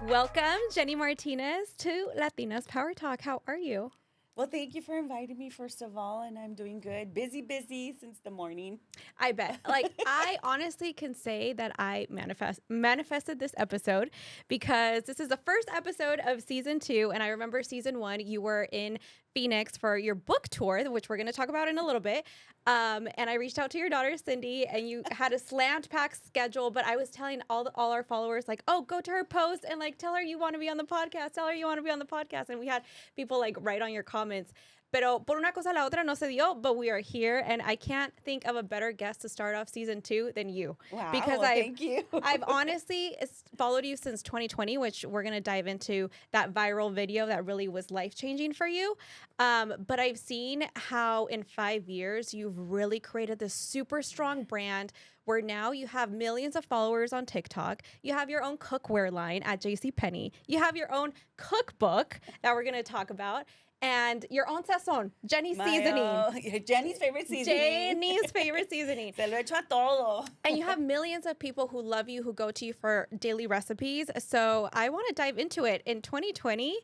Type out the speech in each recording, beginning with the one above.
Welcome, Jenny Martinez, to Latinas Power Talk. How are you? Well, thank you for inviting me, first of all, and I'm doing good. Busy since the morning. I bet. Like, I honestly can say that I manifested this episode because this is the first episode of season 2, and I remember season 1, you were in Phoenix for your book tour, which we're going to talk about in a little bit. And I reached out to your daughter Cindy, and you had a slammed pack schedule. But I was telling all our followers, like, oh, go to her post and like tell her you want to be on the podcast. Tell her you want to be on the podcast. And we had people like write on your comments. Pero por una cosa la otra no se dio, but we are here, and I can't think of a better guest to start off season 2 than you. Wow, because thank you. I've honestly followed you since 2020, which we're going to dive into that viral video that really was life-changing for you. But I've seen how in 5 years, you've really created this super strong brand where now you have millions of followers on TikTok. You have your own cookware line at JCPenney. You have your own cookbook that we're going to talk about. And your own sazón, Jenny's seasoning. Jenny's favorite seasoning. Jenny's favorite seasoning. Se lo echo a todo. And you have millions of people who love you, who go to you for daily recipes. So I want to dive into it. In 2020,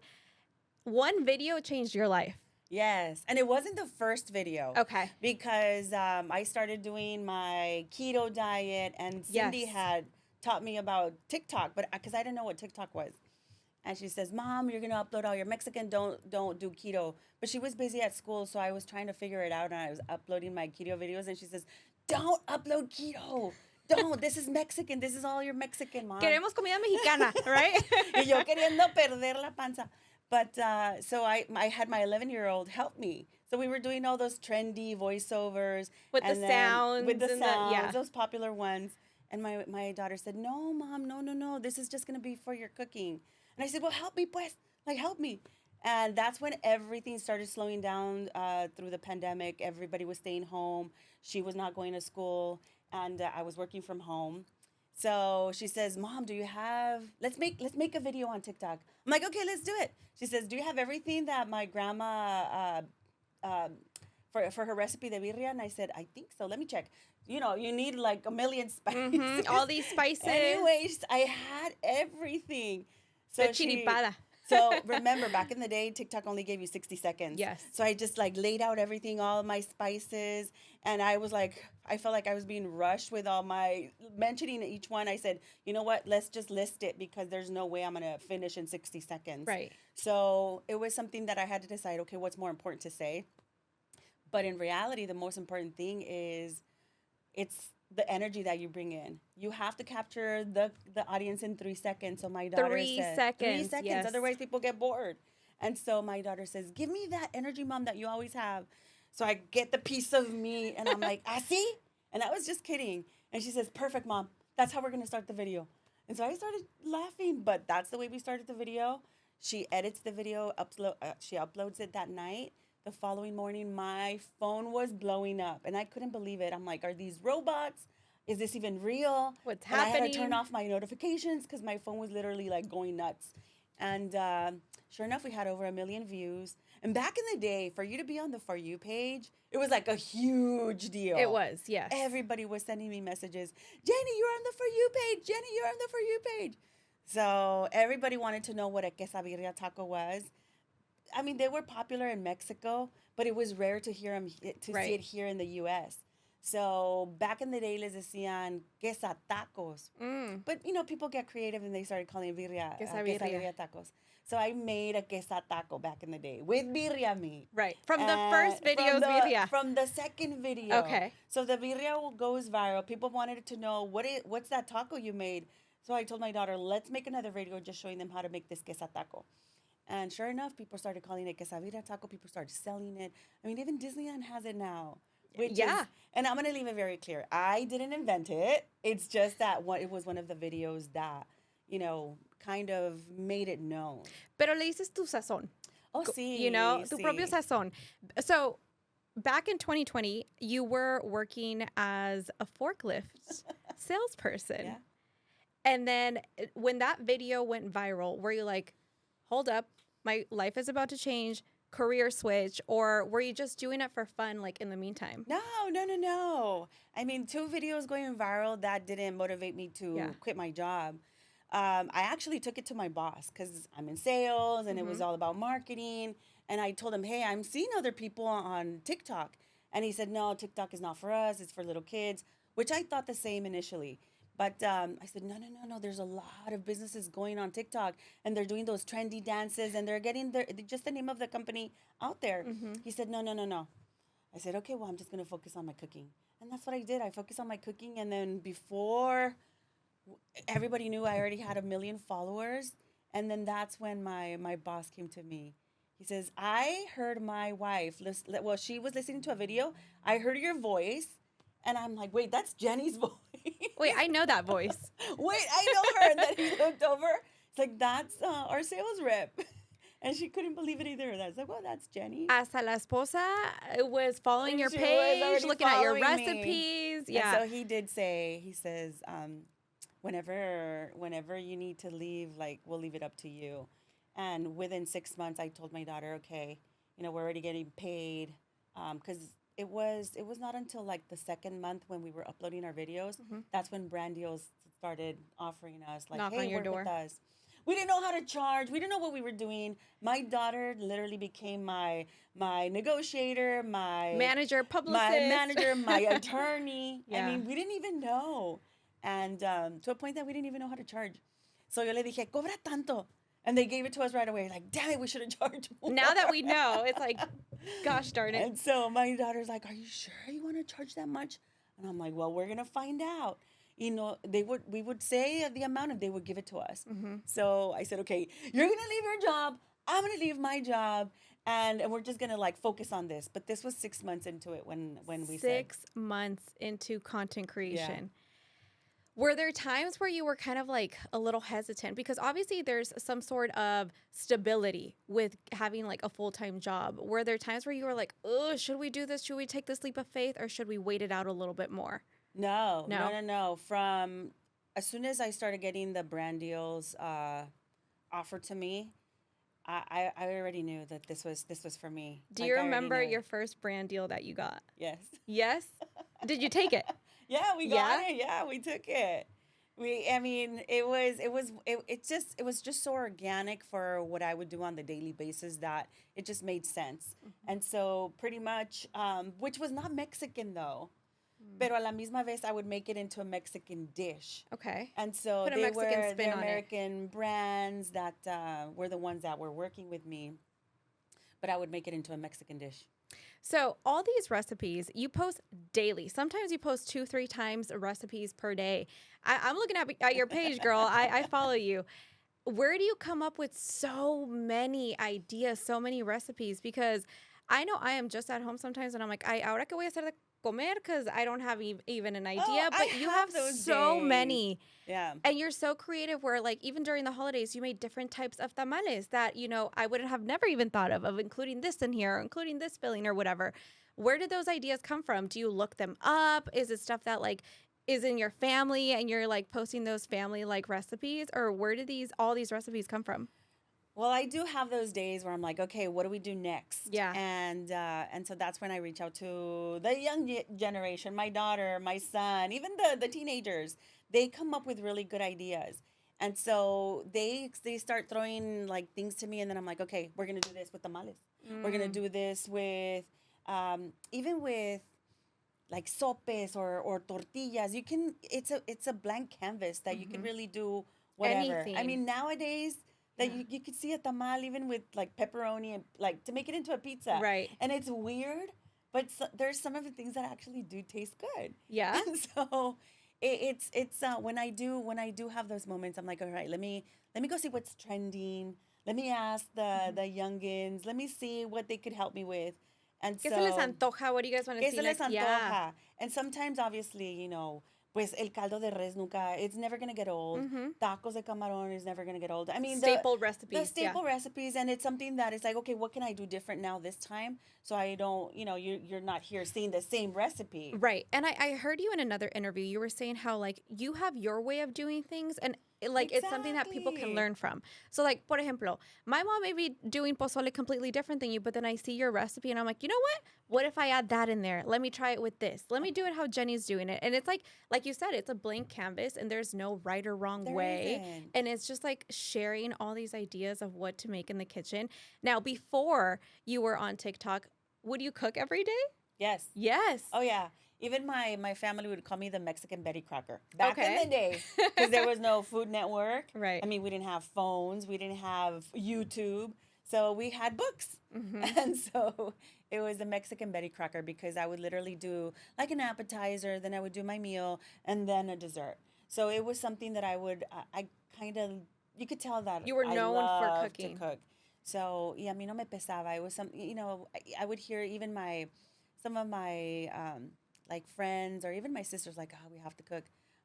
one video changed your life. Yes, and it wasn't the first video. Okay. Because I started doing my keto diet, and Cindy had taught me about TikTok, but because I didn't know what TikTok was. And she says, Mom, you're going to upload all your Mexican, don't do keto. But she was busy at school, so I was trying to figure it out, and I was uploading my keto videos. And she says, don't upload keto. Don't. This is Mexican. This is all your Mexican, Mom. Queremos comida mexicana, right? Y yo queriendo perder la panza. But so I had my 11-year-old help me. So we were doing all those trendy voiceovers. With the sounds. With the sounds, those popular ones. And my daughter said, no, Mom, no. This is just going to be for your cooking. And I said, well, help me, pues. Like, help me. And that's when everything started slowing down through the pandemic. Everybody was staying home. She was not going to school. And I was working from home. So she says, Mom, do you have, let's make a video on TikTok. I'm like, okay, let's do it. She says, do you have everything that my grandma, for her recipe de birria? And I said, I think so. Let me check. You know, you need like a million spices. Mm-hmm. All these spices. Anyways, I had everything. So chiripada. So remember, back in the day, TikTok only gave you 60 seconds. Yes. So I just like laid out everything, all my spices. And I was like, I felt like I was being rushed with all my mentioning each one. I said, you know what, let's just list it because there's no way I'm going to finish in 60 seconds. Right. So it was something that I had to decide, okay, what's more important to say? But in reality, the most important thing is it's the energy that you bring in. You have to capture the audience in 3 seconds. So my daughter said 3 seconds. Yes. Otherwise people get bored. And so my daughter says, give me that energy, Mom, that you always have. So I get the piece of me and I'm like, see? And I was just kidding. And she says, perfect, Mom. That's how we're going to start the video. And so I started laughing, but that's the way we started the video. She edits the video, she uploads it that night. The following morning, my phone was blowing up, and I couldn't believe it. I'm like, are these robots? Is this even real? What's and happening? I had to turn off my notifications because my phone was literally like going nuts. And sure enough, we had over 1 million views. And back in the day, for you to be on the For You page, it was like a huge deal. It was, yes. Everybody was sending me messages. Jenny, you're on the For You page. Jenny, you're on the For You page. So everybody wanted to know what a quesabirria taco was. I mean, they were popular in Mexico, but it was rare to see it here in the U.S. So back in the day, les decían quesatacos. But, you know, people get creative and they started calling it quesabirria tacos. So I made a quesataco back in the day with birria meat. Right. From the first video's birria. From the second video. Okay. So the birria goes viral. People wanted to know, what's that taco you made? So I told my daughter, let's make another video just showing them how to make this quesataco. And sure enough, people started calling it quesabirria taco. People started selling it. I mean, even Disneyland has it now. And I'm going to leave it very clear. I didn't invent it. It's just that it was one of the videos that, you know, kind of made it known. Pero le dices tu sazón. Oh, sí. You know, tu propio sazón. So back in 2020, you were working as a forklift salesperson. Yeah. And then when that video went viral, were you like, hold up, my life is about to change, career switch, or were you just doing it for fun, like in the meantime? No. I mean, 2 videos going viral, that didn't motivate me to quit my job. I actually took it to my boss because I'm in sales and it was all about marketing. And I told him, hey, I'm seeing other people on TikTok. And he said, no, TikTok is not for us. It's for little kids, which I thought the same initially. But I said, no, no, no, no. There's a lot of businesses going on TikTok and they're doing those trendy dances and they're getting just the name of the company out there. He said, no, no, no, no. I said, okay, well, I'm just going to focus on my cooking. And that's what I did. I focused on my cooking. And then before everybody knew, I already had 1 million followers. And then that's when my boss came to me. He says, I heard my wife, well, she was listening to a video. I heard your voice. And I'm like, wait, that's Jenny's voice. Wait, I know that voice. Wait, I know her. And then he looked over. It's like, that's our sales rep. And she couldn't believe it either. I was like, well, that's Jenny. Hasta la esposa was following your She was page, already looking at your following me. recipes. And Yeah. so he did say, he says, whenever you need to leave, like, we'll leave it up to you. And within 6 months, I told my daughter, okay, we're already getting paid. Because it was not until like the second month when we were uploading our videos, that's when brand deals started offering us, like, Knock hey, on your work door. with us. We didn't know how to charge. We didn't know what we were doing. My daughter literally became my negotiator, my Manager, publicist. my manager, my attorney. Yeah. I mean, we didn't even know. And to a point that we didn't even know how to charge. So yo le dije, cobra tanto. And they gave it to us right away. Like, damn it, we should have charged more. Now that we know, it's like, gosh darn it. And so my daughter's like, are you sure you want to charge that much? And I'm like, well, we're going to find out. We would say the amount and they would give it to us. So I said, okay, you're going to leave your job. I'm going to leave my job. And we're just going to like focus on this. But this was 6 months into it when we said. 6 months into content creation. Were there times where you were kind of like a little hesitant? Because obviously there's some sort of stability with having like a full-time job. Were there times where you were like, oh, should we do this? Should we take this leap of faith? Or should we wait it out a little bit more? No. From as soon as I started getting the brand deals offered to me, I already knew that this was for me. Do you remember your first brand deal that you got? Yes. Yes? Did you take it? Yeah, we got it. Yeah, we took it. It was just so organic for what I would do on the daily basis that it just made sense. And so pretty much, which was not Mexican though. Pero a la misma vez, I would make it into a Mexican dish. Okay. And so Put a they Mexican were spin the on it. American brands that were the ones that were working with me. But I would make it into a Mexican dish. So all these recipes you post daily. Sometimes you post 2-3 times recipes per day. I'm looking at your page, girl. I follow you. Where do you come up with so many ideas, so many recipes? Because I know I am just at home sometimes and I'm like, ahora que voy a hacer de comer? Because I don't have even an idea. But you have so many. Yeah. And you're so creative where like even during the holidays, you made different types of tamales that, I wouldn't have never even thought of including this in here or including this filling or whatever. Where did those ideas come from? Do you look them up? Is it stuff that like is in your family and you're like posting those family like recipes? Or where did all these recipes come from? Well, I do have those days where I'm like, okay, what do we do next? Yeah. And so that's when I reach out to the young generation, my daughter, my son, even the teenagers. They come up with really good ideas. And so they start throwing like things to me, and then I'm like, okay, we're gonna do this with tamales. We're gonna do this with even with like sopes or tortillas. You can it's a blank canvas that you can really do whatever. Anything. I mean, nowadays that you could see a tamal even with like pepperoni and like to make it into a pizza. Right. And it's weird, but there's some of the things that actually do taste good. Yeah. And so it's when I do have those moments, I'm like, all right, let me go see what's trending. Let me ask the youngins. Let me see what they could help me with. And ¿Qué so, se les antoja? What do you guys want to ¿qué see? se les Like, antoja? yeah. And sometimes, obviously, pues el caldo de res nunca, it's never going to get old. Tacos de camarón is never going to get old. I mean, Staple recipes. The staple recipes, and it's something that is like, okay, what can I do different now this time? So I don't, you're not here seeing the same recipe. Right. And I heard you in another interview. You were saying how, like, you have your way of doing things, and It's something that people can learn from. So like, por ejemplo, my mom may be doing pozole completely different than you, but then I see your recipe and I'm like, you know what? What if I add that in there? Let me try it with this. Let me do it how Jenny's doing it. And it's like you said, it's a blank canvas and there's no right or wrong way. Isn't. And it's just like sharing all these ideas of what to make in the kitchen. Now, before you were on TikTok, would you cook every day? Yes. Yes. Oh yeah. Even my family would call me the Mexican Betty Crocker back in the day, because there was no Food Network. Right. I mean, we didn't have phones, we didn't have YouTube, so we had books, and so it was the Mexican Betty Crocker, because I would literally do like an appetizer, then I would do my meal, and then a dessert. So it was something that I kind of, you could tell that You were I known for loved cooking. to cook. So yeah, a mí no me pesaba. It was some, I would hear even some of my like friends or even my sisters like, oh, we have to cook.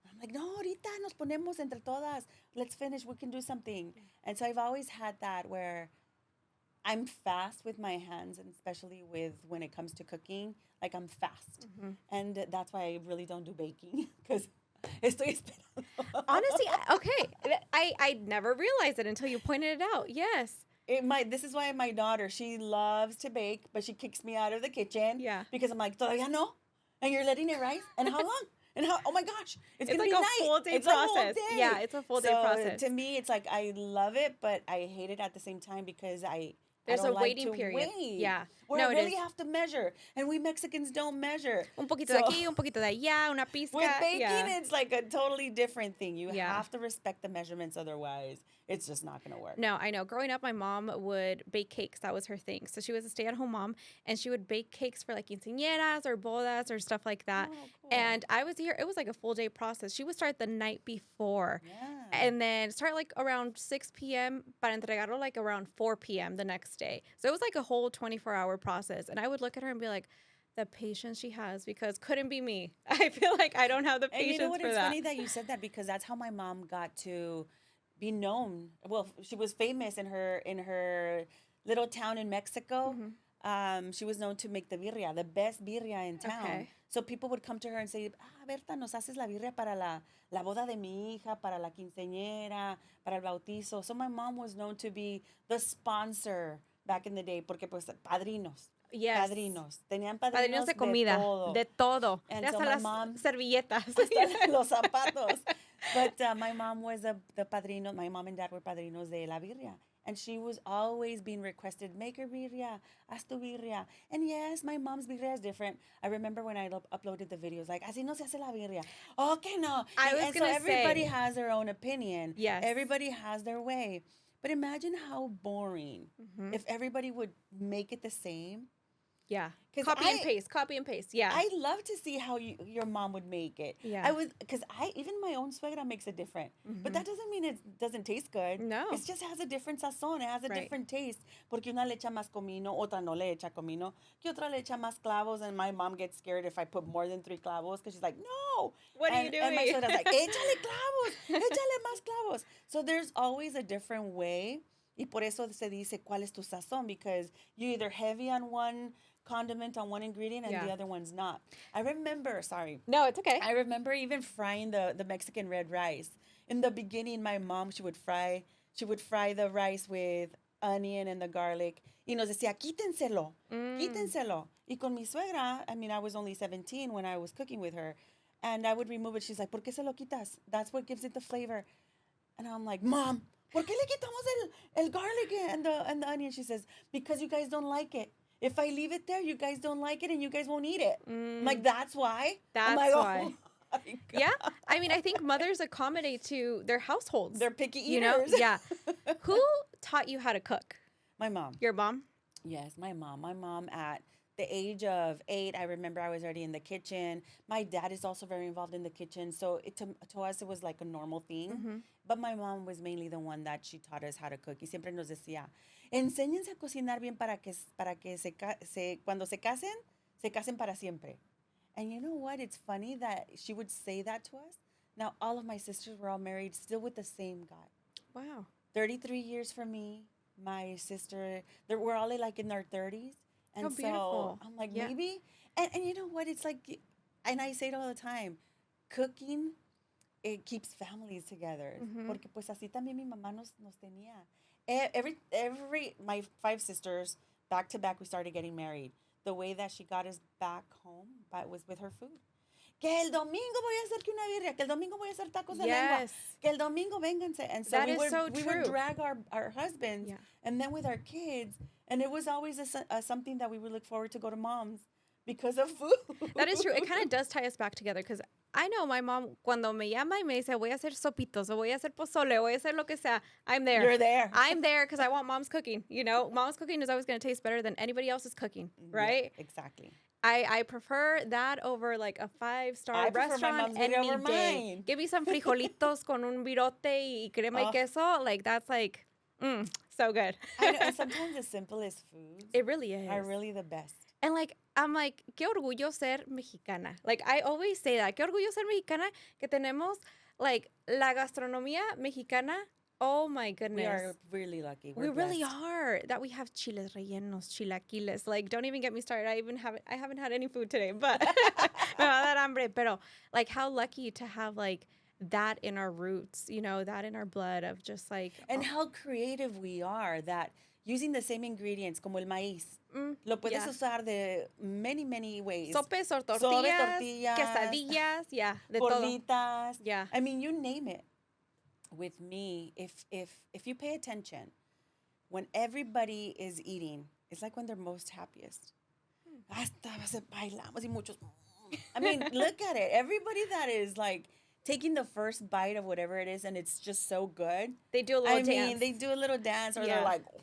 I'm like, no, ahorita nos ponemos entre todas. Let's finish. We can do something. And so I've always had that where I'm fast with my hands, and especially with when it comes to cooking, like I'm fast. And that's why I really don't do baking, because estoy esperando. Honestly, I never realized it until you pointed it out. Yes. This is why my daughter, she loves to bake, but she kicks me out of the kitchen. Yeah. Because I'm like, todavía no? And you're letting it rise? And how long? And how, oh my gosh, it's going like to be a night. full day It's process. A whole day. Yeah, it's a full day process. To me, it's like, I love it, but I hate it at the same time, because there's don't a waiting like to period. Wait. Yeah. Where I really have to measure. And we Mexicans don't measure. Un poquito de aquí, un poquito de allá, una pizca. With baking, it's like a totally different thing. You Yeah. have to respect the measurements, otherwise it's just not going to work. No, I know. Growing up, my mom would bake cakes. That was her thing. So she was a stay-at-home mom, and she would bake cakes for like quinceañeras or bodas or stuff like that. Oh, cool. And I was here. It was like a full day process. She would start the night before. Yeah. And then start like around 6 p.m. para entregarlo like around 4 p.m. the next day. So it was like a whole 24-hour process. And I would look at her and be like, the patience she has, because couldn't be me. I feel like I don't have the patience and you know what? for It's that. funny that you said that, because that's how my mom got to be known. Well, she was famous in her little town in Mexico. She was known to make the birria, the best birria in town. Okay. So people would come to her and say, Berta, nos haces la birria para la boda de mi hija, para la quinceañera, para el bautizo. So my mom was known to be the sponsor back in the day, porque pues padrinos. Yes. Padrinos. Tenían padrinos de comida, de todo. And And hasta so my las mom, servilletas. hasta los zapatos. But my mom was the padrino. My mom and dad were padrinos de la birria. And she was always being requested, make her birria, haz tu birria. And yes, my mom's birria is different. I remember when I uploaded the videos, like, así no se hace la birria. Okay, no. I was and gonna so everybody say. has their own opinion. Yes. Everybody has their way. But imagine how boring if everybody would make it the same. Yeah. 'Cause Copy and paste. Yeah. I love to see how your mom would make it. Yeah. I would, because even my own suegra makes it different. But that doesn't mean it doesn't taste good. No. It just has a different sazón. It has a Right. different taste. Porque una le echa más comino, otra no le echa comino. Que otra le echa más clavos, and my mom gets scared if I put more than 3 clavos, because she's like, no. What are you And my doing? suegra's like, échale clavos, échale más clavos. So there's always a different way. Y por eso se dice cuál es tu sazón, because you're either heavy on one condiment, on one ingredient, and the other one's not. I remember No, it's okay. I remember even frying the Mexican red rice. In the beginning, my mom, she would fry the rice with onion and the garlic. Y nos decía, quítenselo, quítenselo. Y con mi suegra, I mean, I was only 17 when I was cooking with her, and I would remove it. She's like, ¿por qué se lo quitas? That's what gives it the flavor. And I'm like, Mom, ¿por qué le quitamos el garlic and the onion? She says, because you guys don't like it. If I leave it there, you guys don't like it and you guys won't eat it. I'm like, that's why? That's I'm like, why. Oh my God. Yeah. I mean, I think mothers accommodate to their households. They're picky eaters. You know? Yeah. Who taught you how to cook? My mom. Your mom? Yes, my mom. My mom, at the age of 8, I remember I was already in the kitchen. My dad is also very involved in the kitchen. So to us, it was like a normal thing. But my mom was mainly the one that she taught us how to cook. Y siempre nos decía, enséñense a cocinar bien para que cuando se casen para siempre. And you know what? It's funny that she would say that to us. Now, all of my sisters were all married, still with the same guy. Wow. 33 years for me. My sister, we're all like in their 30s. And How beautiful. So I'm like, Yeah. maybe. And you know what? It's like, and I say it all the time, cooking it keeps families together. Mhm. Porque pues así también mi mamá nos tenía. My 5 sisters, back to back, we started getting married. The way that she got us back home was with her food. Que el domingo voy a hacer que una birria, que el domingo voy a hacer tacos de lengua, Yes. que el domingo vénganse. And so That is so we would true. drag our husbands, Yeah. and then with our kids, and it was always something that we would look forward to go to mom's because of food. That is true. It kind of does tie us back together because I know my mom, cuando me llama y me dice, voy a hacer sopitos, o voy a hacer pozole, o voy a hacer lo que sea, I'm there. You're there. I'm there because I want mom's cooking. You know, mom's cooking is always going to taste better than anybody else's cooking, right? Yeah, exactly. I prefer that over like a 5-star I prefer my restaurant mom's any video over day. mine. Give me some frijolitos con un virote y crema y queso. Like, that's like, so good. I know, and sometimes the simplest foods It really is. are really the best. And like, I'm like, qué orgullo ser mexicana. Like, I always say that. Qué orgullo ser mexicana que tenemos, like, la gastronomía mexicana. Oh my goodness. We are really lucky. We We're really blessed. are. That we have chiles rellenos, chilaquiles. Like, don't even get me started. I haven't had any food today, but me va a dar hambre. Pero, like, how lucky to have, like, that in our roots, you know, that in our blood of just like. And how creative we are that using the same ingredients como el maíz. Lo puedes usar de many, many ways. Sopes or Sopes, tortillas, tortillas, quesadillas, yeah, de todo. Gorditas. Yeah. I mean, you name it. With me, if you pay attention, when everybody is eating, it's like when they're most happiest. Hasta bailamos y muchos. I mean, look at it. Everybody that is like taking the first bite of whatever it is and it's just so good. They do a little dance. I mean, they do a little dance or Yeah. they're like, oh,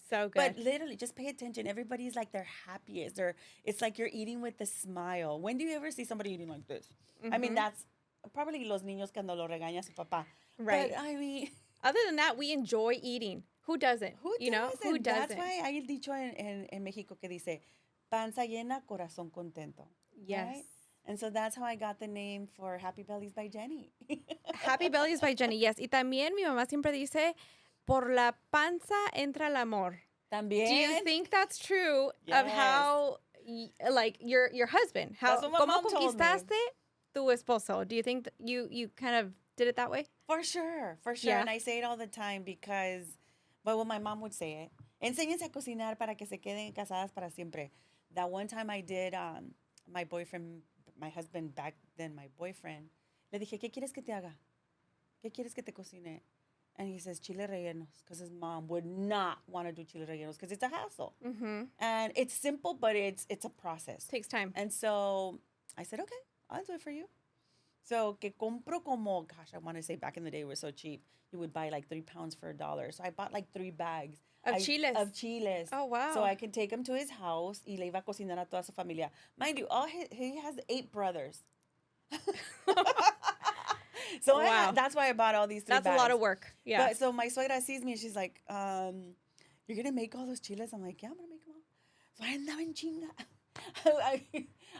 so good. but literally, just pay attention. Everybody's like their happiest. It's like you're eating with a smile. When do you ever see somebody eating like this? I mean, that's probably los niños cuando lo regaña su papá. Right. But I mean, other than that, we enjoy eating. Who doesn't? Who doesn't? That's why hay el dicho en Mexico que dice, panza llena, corazón contento. Yes. Right? And so that's how I got the name for Happy Bellies by Jenny. Happy Bellies by Jenny, yes. Y también mi mamá siempre dice, por la panza entra el amor. También. Do you think that's true of Yes. how, like, your husband? How, That's what my ¿Cómo mom told me. conquistaste tu esposo? Do you think that you kind of did it that way? For sure. Yeah. And I say it all the time because, well, my mom would say it. Enséñense a cocinar para que se queden casadas para siempre. That one time I did, my husband back then, my boyfriend, le dije, ¿qué quieres que te haga? ¿Qué quieres que te cocine? And he says, chile rellenos, because his mom would not want to do chile rellenos because it's a hassle. Mm-hmm. And it's simple, but it's a process. Takes time. And so I said, okay, I'll do it for you. So que compro como, gosh, I want to say back in the day it was so cheap. You would buy like 3 pounds for $1. So I bought like 3 bags. Of chiles. Of chiles. Oh, wow. So I could take him to his house y le iba a cocinar a toda su familia. Mind you, he has 8 brothers. So Wow. that's why I bought all these 3 That's bags. a lot of work. Yeah. But so my suegra sees me and she's like, you're going to make all those chiles? I'm like, yeah, I'm going to make them all. So I andaba en chinga.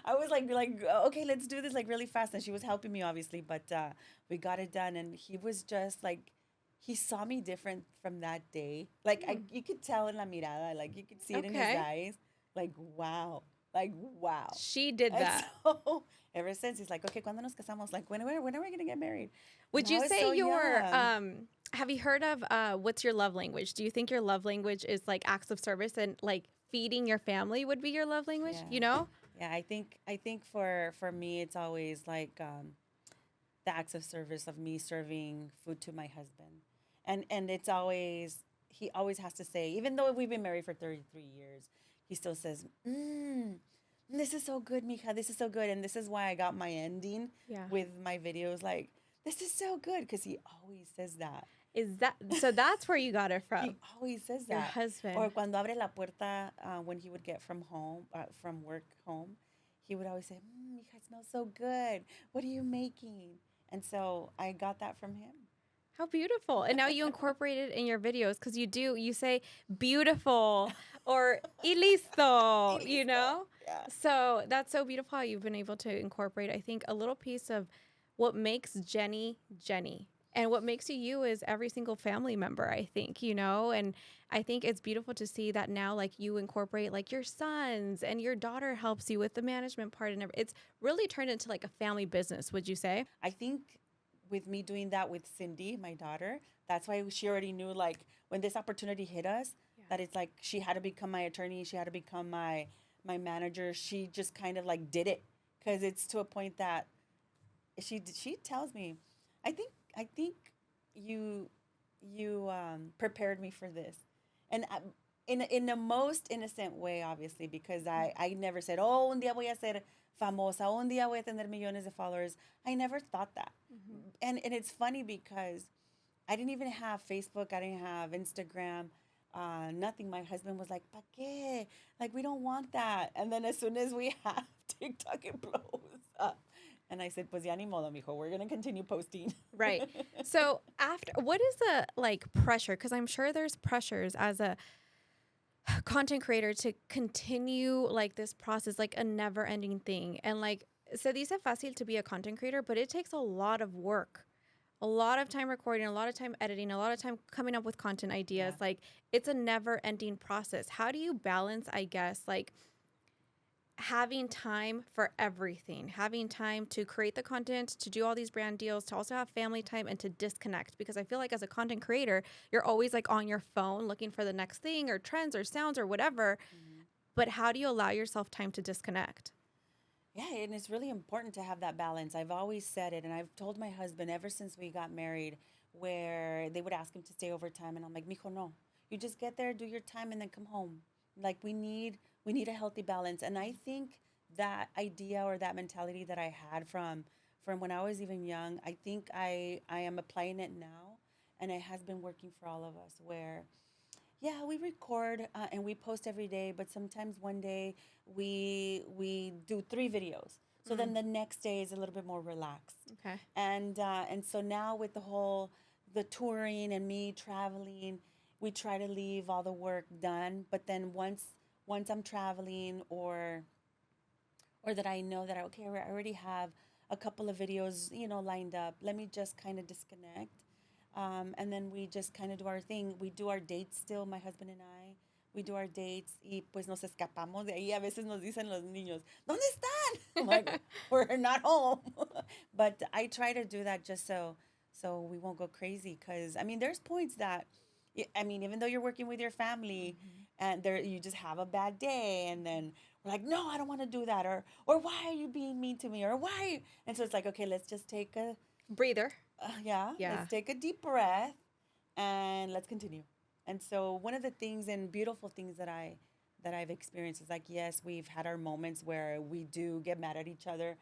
I was like, okay, let's do this like really fast. And she was helping me, obviously, but we got it done. And he was just like, he saw me different from that day. Like, you could tell in la mirada, like, you could see it in his eyes. Like, wow. Like, wow. She did that. And so, ever since, he's like, okay, ¿cuándo nos casamos? Like, when are we going to get married? Would And you I was say so your, young. have you heard of what's your love language? Do you think your love language is like acts of service and like feeding your family would be your love language? Yeah. You know? Yeah, I think for me, it's always like the acts of service of me serving food to my husband. And it's always, he always has to say, even though we've been married for 33 years, he still says, this is so good, mija, this is so good. And this is why I got my ending with my videos, like, this is so good, because he always says that. So that's where you got it from? He always says that. Your husband. Or cuando abre la puerta, when he would get from work home, he would always say, mija, it smells so good. What are you making? And so I got that from him. How beautiful. And now you incorporate it in your videos because you say beautiful or y listo, you know? Yeah. So that's so beautiful how you've been able to incorporate, I think, a little piece of what makes Jenny, Jenny. And what makes you is every single family member, I think, you know? And I think it's beautiful to see that now, like, you incorporate, like, your sons and your daughter helps you with the management part. And it's really turned into, like, a family business, would you say? I think with me doing that with Cindy, my daughter, that's why she already knew, like, when this opportunity hit us, that it's like she had to become my attorney, she had to become my manager. She just kind of like did it because it's to a point that she tells me, I think you you prepared me for this, and in the most innocent way, obviously, because I never said, oh, un día voy a ser famosa, un día voy a tener millones de followers. I never thought that, and it's funny because I didn't even have Facebook, I didn't have Instagram. Nothing. My husband was like, "Pa qué? Like, we don't want that." And then as soon as we have TikTok, it blows up. And I said, "Pues ya ni modo, mijo. We're gonna continue posting." Right. So after, what is the like pressure? Because I'm sure there's pressures as a content creator to continue like this process, like a never ending thing. And like, se dice fácil to be a content creator, but it takes a lot of work, a lot of time recording, a lot of time editing, a lot of time coming up with content ideas. Yeah. Like, it's a never ending process. How do you balance, I guess, like having time for everything, having time to create the content, to do all these brand deals, to also have family time and to disconnect? Because I feel like as a content creator, you're always like on your phone looking for the next thing or trends or sounds or whatever. But how do you allow yourself time to disconnect? Yeah, and it's really important to have that balance. I've always said it, and I've told my husband ever since we got married, where they would ask him to stay overtime, and I'm like, "Mijo, no. You just get there, do your time, and then come home." Like, we need a healthy balance, and I think that idea or that mentality that I had from when I was even young, I think I am applying it now, and it has been working for all of us. Where yeah, we record and we post every day, but sometimes one day we do 3 videos. So then the next day is a little bit more relaxed. Okay. And so now with the touring and me traveling, we try to leave all the work done. But then once I'm traveling or that I know that I already have a couple of videos, lined up. Let me just kind of disconnect, and then we just kind of do our thing. We do our dates still, my husband and I. We do our dates y pues nos escapamos de ahí. A veces nos dicen los niños, ¿dónde están? I'm like, we're not home. But I try to do that just so we won't go crazy. Because, I mean, there's points that, I mean, even though you're working with your family and there you just have a bad day and then we're like, no, I don't want to do that. Or why are you being mean to me? Or why? And so it's like, okay, let's just take a, Breather. yeah, Yeah. let's take a deep breath and let's continue. And so one of the things and beautiful things that I've experienced is like, yes, we've had our moments where we do get mad at each other,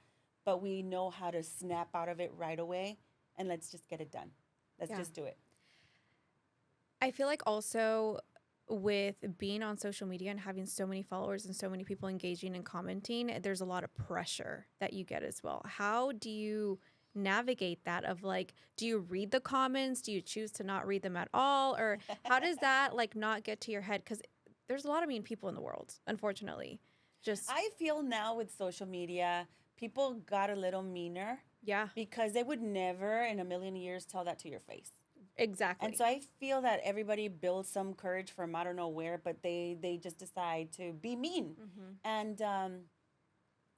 but we know how to snap out of it right away and let's just get it done. Let's Yeah. just do it. I feel like also with being on social media and having so many followers and so many people engaging and commenting, there's a lot of pressure that you get as well. How do you navigate that of like, do you read the comments? Do you choose to not read them at all? Or how does that like not get to your head? Because there's a lot of mean people in the world, unfortunately. Just, I feel now with social media, people got a little meaner yeah, because they would never in a million years tell that to your face. exactly. And so I feel that everybody builds some courage from I don't know where, but they just decide to be mean. And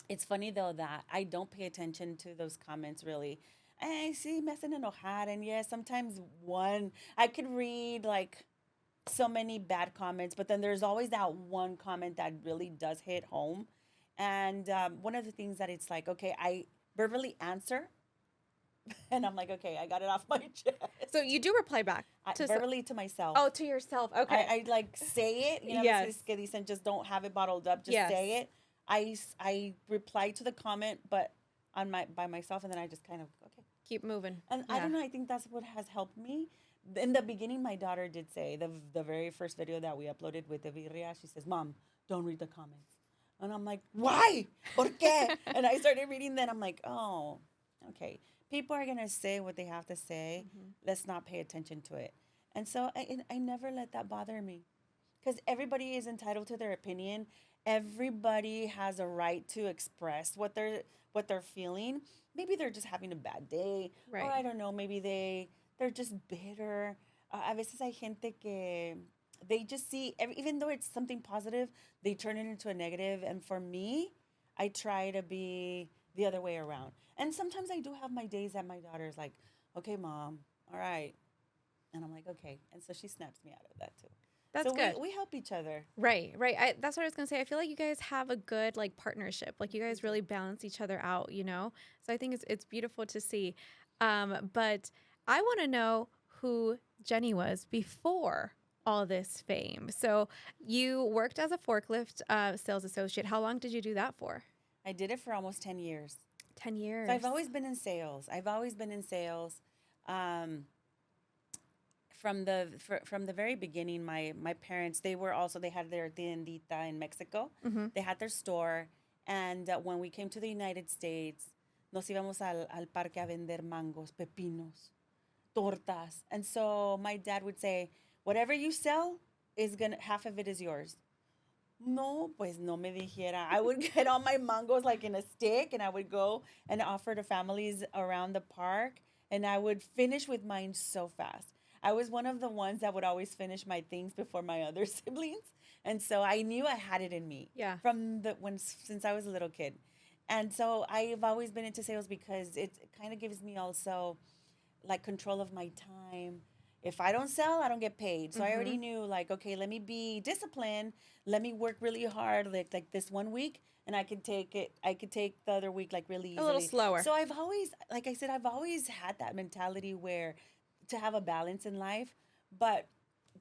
it's funny though that I don't pay attention to those comments really. I see me hacen enojar, and yes, sometimes one I could read like so many bad comments, but then there's always that one comment that really does hit home. And one of the things that it's like, okay, I verbally answer, and I'm like, okay, I got it off my chest. So you do reply back to Verbally to myself. oh, to yourself. Okay. I like say it. You know, Yes. yes. Que dicen just don't have it bottled up. Just Yes. say it. I reply to the comment, but on by myself, and then I just kind of okay. Keep moving. And I don't know. I think that's what has helped me. In the beginning, my daughter did say the very first video that we uploaded with the birria. She says, "Mom, don't read the comments," and I'm like, "Why? ¿Por qué?" And I started reading. Then I'm like, "Oh, okay. People are gonna say what they have to say. Let's not pay attention to it." And so I never let that bother me, because everybody is entitled to their opinion. Everybody has a right to express what they're feeling. Maybe they're just having a bad day, Right. or I don't know. Maybe they're just bitter. A veces hay gente que they just see even though it's something positive, they turn it into a negative. And for me, I try to be the other way around. And sometimes I do have my days that my daughter's like, okay, mom, all right. And I'm like, okay. And so she snaps me out of that too. That's So good. we help each other. Right, right. That's what I was gonna say. I feel like you guys have a good like partnership. Like you guys really balance each other out, you know. So I think it's beautiful to see. But I want to know who Jenny was before all this fame. So you worked as a forklift sales associate. How long did you do that for? I did it for almost 10 years. 10 years. So I've always been in sales. I've always been in sales. Um, from the very beginning, my parents, they had their tiendita in Mexico. Mm-hmm. They had their store, and when we came to the United States, nos íbamos al parque a vender mangos, pepinos, tortas, and so my dad would say, "Whatever you sell is gonna half of it is yours." No, pues no me dijera. I would get all my mangos like in a stick, and I would go and offer to families around the park, and I would finish with mine so fast. I was one of the ones that would always finish my things before my other siblings, and so I knew I had it in me. Yeah. From the when since I was a little kid, and so I've always been into sales because it kind of gives me also like control of my time. If I don't sell, I don't get paid. So I already knew like, okay, let me be disciplined. Let me work really hard like this one week, and I could take the other week like really easily. A little slower. So I've always, like I said, I've always had that mentality where to have a balance in life. But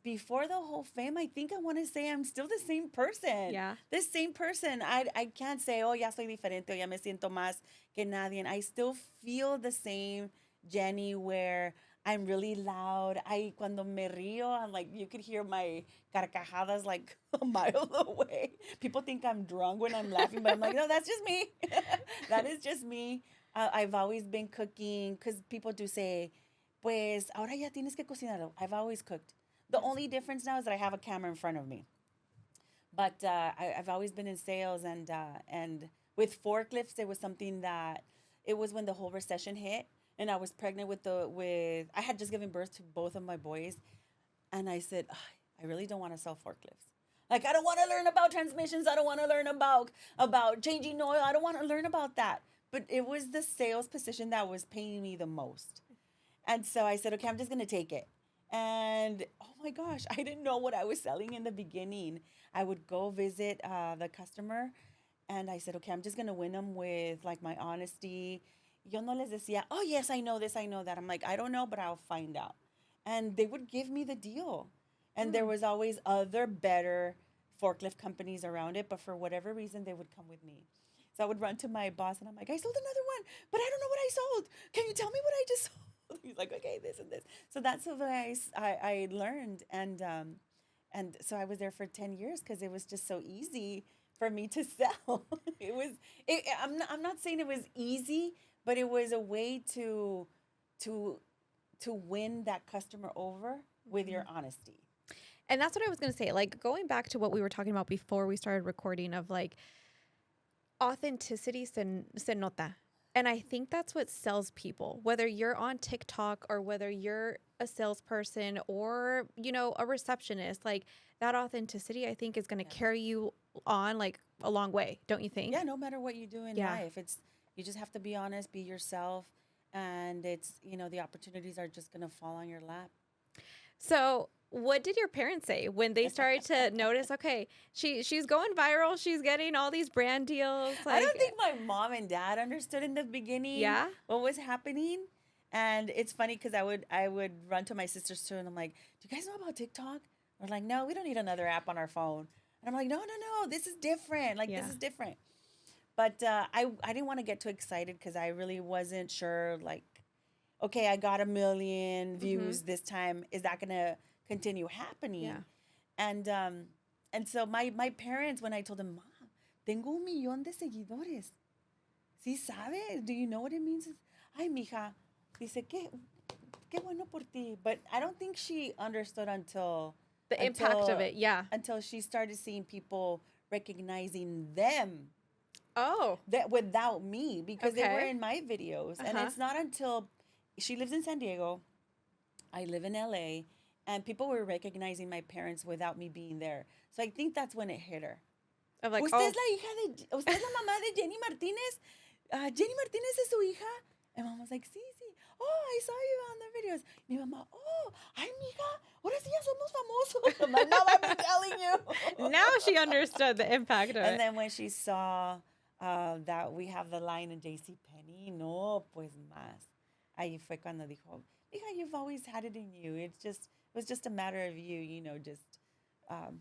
before the whole fame, I think I want to say I'm still the same person. Yeah. The same person. I can't say, oh, ya soy diferente, o ya me siento más que nadie. And I still feel the same Jenny where I'm really loud. Cuando me río, I'm like, you could hear my carcajadas like a mile away. People think I'm drunk when I'm laughing, but I'm like, no, that's just me. That is just me. I've always been cooking because people do say, pues, ahora ya tienes que cocinar. I've always cooked. The only difference now is that I have a camera in front of me. But I've always been in sales, and with forklifts, it was something that it was when the whole recession hit, and I was pregnant with I had just given birth to both of my boys, and I said, I really don't want to sell forklifts. Like I don't want to learn about transmissions. I don't want to learn about changing oil. I don't want to learn about that. But it was the sales position that was paying me the most. And so I said, okay, I'm just going to take it. And oh my gosh, I didn't know what I was selling in the beginning. I would go visit the customer, and I said, okay, I'm just going to win them with like my honesty. Yo no les decía, oh yes, I know this, I know that. I'm like, I don't know, but I'll find out. And they would give me the deal. And there was always other better forklift companies around it, but for whatever reason, they would come with me. So I would run to my boss, and I'm like, I sold another one, but I don't know what I sold. Can you tell me what I just sold? He's like, okay, this and this. So that's what I learned. And so I was there for 10 years because it was just so easy for me to sell. I'm not saying it was easy, but it was a way to win that customer over with your honesty. And that's what I was going to say. Like going back to what we were talking about before we started recording of like authenticity se nota. And I think that's what sells people, whether you're on TikTok or whether you're a salesperson or, you know, a receptionist, like that authenticity, I think is going to carry you on like a long way. Don't you think? Yeah. No matter what you do in life, you just have to be honest, be yourself. And the opportunities are just going to fall on your lap. So what did your parents say when they started to notice, okay, she's going viral, she's getting all these brand deals? Like, I don't think my mom and dad understood in the beginning what was happening. And it's funny because I would run to my sisters too, and I'm like, do you guys know about TikTok? They're like, no, we don't need another app on our phone. And I'm like, no, this is different. Like, this is different. But I didn't want to get too excited because I really wasn't sure, like, okay, I got 1 million views this time. Is that going to continue happening? Yeah. And so my parents, when I told them, Mom, tengo 1 millón de seguidores. ¿Sí sabe? Do you know what it means? Ay, mija. Dice, qué bueno por ti. But I don't think she understood until the impact of it, until she started seeing people recognizing them. Oh. That without me, because they were in my videos. And it's not until she lives in San Diego, I live in LA, and people were recognizing my parents without me being there. So I think that's when it hit her. Of like, Usted es la mamá de Jenny Martinez? Jenny Martinez es su hija. And mom was like, sí, sí. Oh, I saw you on the videos. Mi mamá, oh, ay, mija, ahora sí ya somos famosos. I'm like, no, I've been telling you. Now she understood the impact of And it. then when she saw that we have the line in J.C. Penney, no, pues más. Ahí fue cuando dijo, mija, you've always had it in you. It was just a matter of you, just um,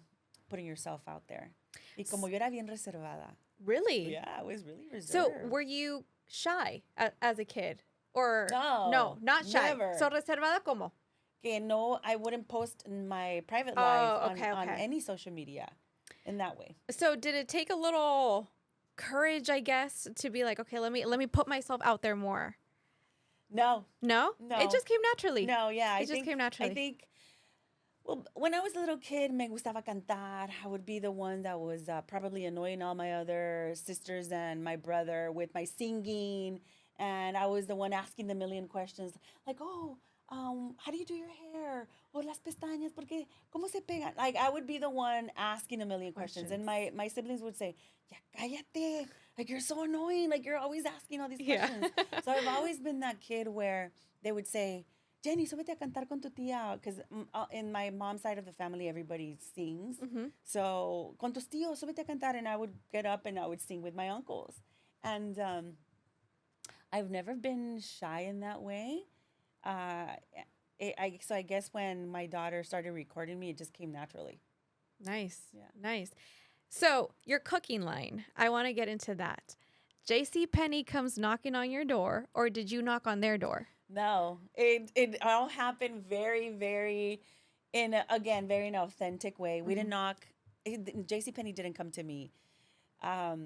putting yourself out there. Y como yo era bien reservada. Really? Yeah, I was really reserved. So were you shy as a kid? Or No, not shy. never. So reservada como? Que no, I wouldn't post in my private Oh, life okay, on okay. any social media in that way. So did it take a little courage, I guess, to be like, okay, let me put myself out there more? No, No? no. It just came naturally. No, yeah. It just came naturally. I think, well, when I was a little kid, me gustaba cantar. I would be the one that was probably annoying all my other sisters and my brother with my singing. And I was the one asking the million questions, like, oh, how do you do your hair? Or las pestañas, porque, ¿cómo se pegan? Like, I would be the one asking a million questions. And my siblings would say, ya cállate. Like, you're so annoying. Like, you're always asking all these questions. Yeah. So I've always been that kid where they would say, Jenny, súbete a cantar con tu tía. Because in my mom's side of the family, everybody sings. Mm-hmm. So, con tus tíos, súbete a cantar. And I would get up and I would sing with my uncles. And I've never been shy in that way. So I guess when my daughter started recording me, it just came naturally. Nice. Yeah. Nice. So your cooking line, I want to get into that. JC Penney comes knocking on your door, or did you knock on their door? No, it all happened very, very, very an authentic way. We didn't knock. JC Penney didn't come to me. A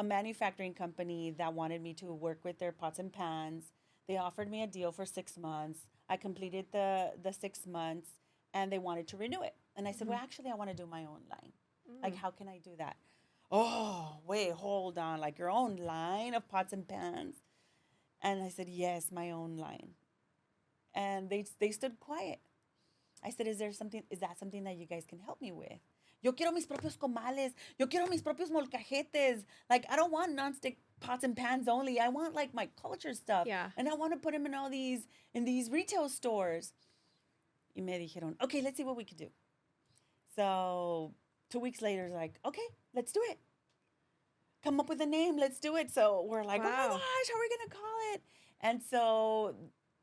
manufacturing company that wanted me to work with their pots and pans. They offered me a deal for 6 months. I completed the 6 months, and they wanted to renew it. And I said, well, actually, I want to do my own line. Like, how can I do that? Oh, wait, hold on. Like, your own line of pots and pans? And I said, yes, my own line. And they stood quiet. I said, is that something that you guys can help me with? Yo quiero mis propios comales. Yo quiero mis propios molcajetes. Like, I don't want nonstick pots and pans only. I want, like, my culture stuff. Yeah. And I want to put them in these retail stores. Y me dijeron, okay, let's see what we can do. So 2 weeks later, like, okay, let's do it. Come up with a name. Let's do it. So we're like, wow. Oh my gosh, how are we going to call it? And so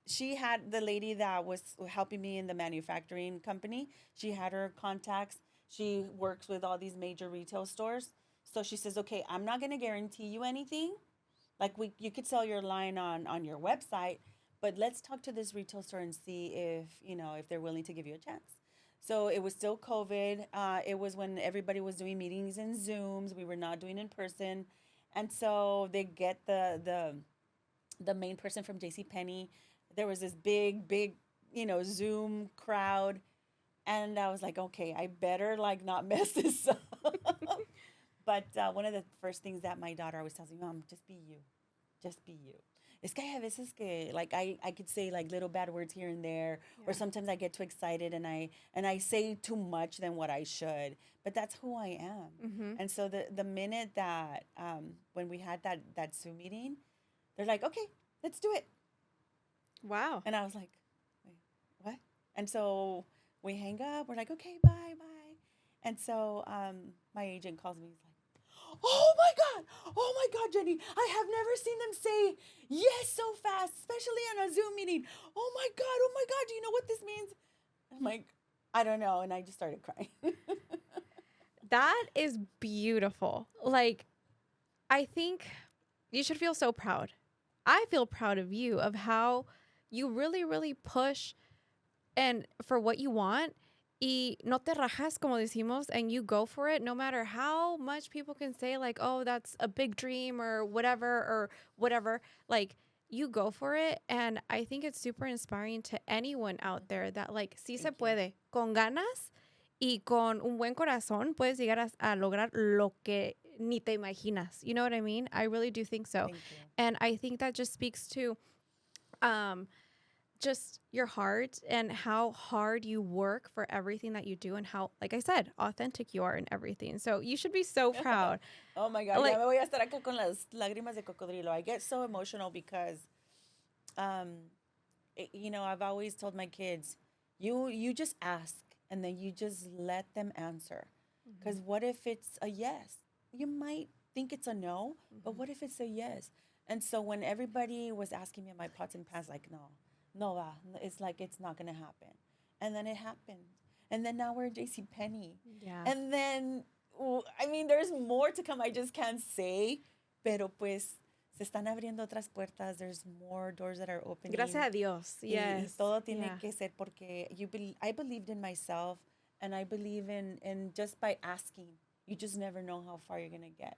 she had the lady that was helping me in the manufacturing company. She had her contacts. She works with all these major retail stores. So she says, okay, I'm not going to guarantee you anything. Like, you could sell your line on your website, but let's talk to this retail store and see if they're willing to give you a chance. So it was still COVID. It was when everybody was doing meetings in Zooms. We were not doing in person. And so they get the main person from JCPenney. There was this big, Zoom crowd. And I was like, okay, I better, like, not mess this up. But one of the first things that my daughter always tells me, Mom, just be you. Just be you. Es que hay a veces que, like, I could say, like, little bad words here and there, or sometimes I get too excited and I say too much than what I should. But that's who I am. Mm-hmm. And so the minute that when we had that Zoom meeting, they're like, okay, let's do it. Wow. And I was like, wait, what? And so we hang up. We're like, okay, bye. And so my agent calls me. He's like, oh my God, Jenny, I have never seen them say yes so fast, especially on a Zoom meeting. Oh my God, do you know what this means? I'm like, I don't know. And I just started crying. That is beautiful. Like, I think you should feel so proud. I feel proud of you, of how you really, really push and for what you want. Y no te rajas, como decimos, and you go for it no matter how much people can say, like, oh, that's a big dream or whatever. Like, you go for it. And I think it's super inspiring to anyone out there that, like, sí se puede. Con ganas y con un buen corazón puedes llegar a lograr lo que ni te imaginas. You know what I mean? I really do think so. Thank you. And I think that just speaks to just your heart and how hard you work for everything that you do and how, like I said, authentic you are in everything. So you should be so proud. Oh my God, Like, ya me voy a estar acá con las lágrimas de cocodrilo. I get so emotional because, um, I've always told my kids, you just ask and then you just let them answer. Because what if it's a yes? You might think it's a no, but what if it's a yes? And so when everybody was asking me in my pots and pans, like, no, no, it's like it's not gonna happen. And then it happened. And then now we're in J.C. Penney. yeah. And then, I mean, there's more to come. I just can't say. Pero pues, se están abriendo otras puertas. There's more doors that are opening. Gracias a Dios. Yes. Y todo tiene Yeah. que ser porque I believed in myself and I believe in just by asking, you just never know how far you're going to get.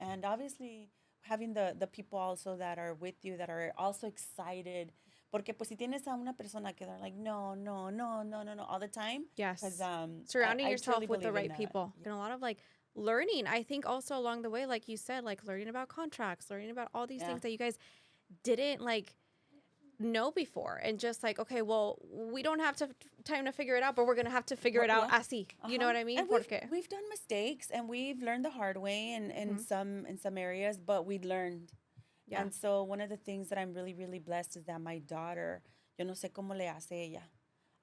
And obviously, having the people also that are with you, that are also excited. Porque pues si tienes a una persona que they're like, no, no, no, no, no, no, all the time. Yes. 'Cause, Surrounding I yourself truly with the believe in right that. people. And a lot of like learning, I think also along the way, like you said, like learning about contracts, learning about all these Yeah. things that you guys didn't like know before. And just like, okay, well, we don't have time to figure it out, but we're going to have to figure it out Yeah. así. You know what I mean? And we've done mistakes and we've learned the hard way in some areas, but we learned. Yeah. And so one of the things that I'm really, really blessed is that my daughter, yo no sé cómo le hace ella.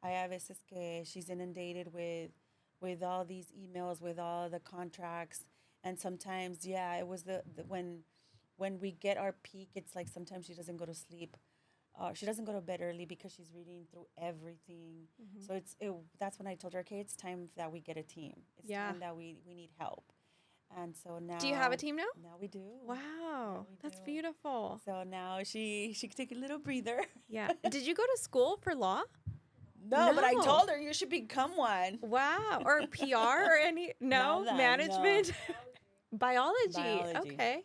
Hay a veces que she's inundated with all these emails, with all the contracts. And sometimes, yeah, it was when we get our peak, it's like sometimes she doesn't go to sleep. She doesn't go to bed early because she's reading through everything. So that's when I told her, okay, it's time that we get a team. It's time that we need help. And so now. Do you have a team now? Now we do. Wow, we that's do. beautiful. So now she can take a little breather. Yeah. Did you go to school for law? No, but I No. told her you should become one. Wow. Or PR or any? No, Nada, management. no. Biology. Biology. Okay.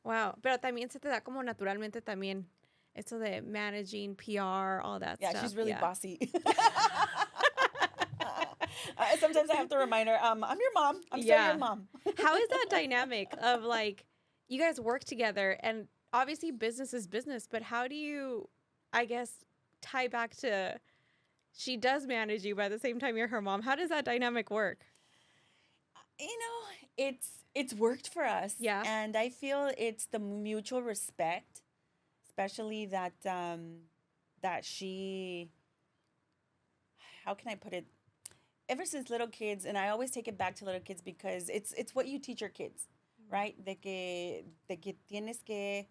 Wow. Pero también se te da como naturalmente también eso de managing PR, all that Yeah, stuff. she's really bossy. Sometimes I have to remind her, I'm your mom. I'm still your mom. How is that dynamic of like, you guys work together and obviously business is business, but how do you, I guess, tie back to she does manage you, but at the same time you're her mom? How does that dynamic work? It's worked for us. Yeah. And I feel it's the mutual respect, especially that she, how can I put it? Ever since little kids, and I always take it back to little kids because it's what you teach your kids, right? De que tienes que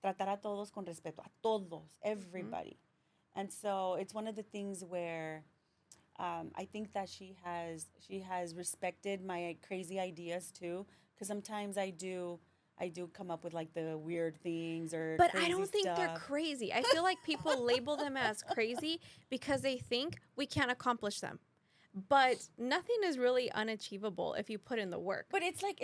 tratar a todos con respeto, a todos, everybody. And so it's one of the things where I think that she has respected my crazy ideas too, because sometimes I do come up with like the weird things or But crazy I don't think they're stuff. crazy. I feel like people label them as crazy because they think we can't accomplish them. But nothing is really unachievable if you put in the work. But it's like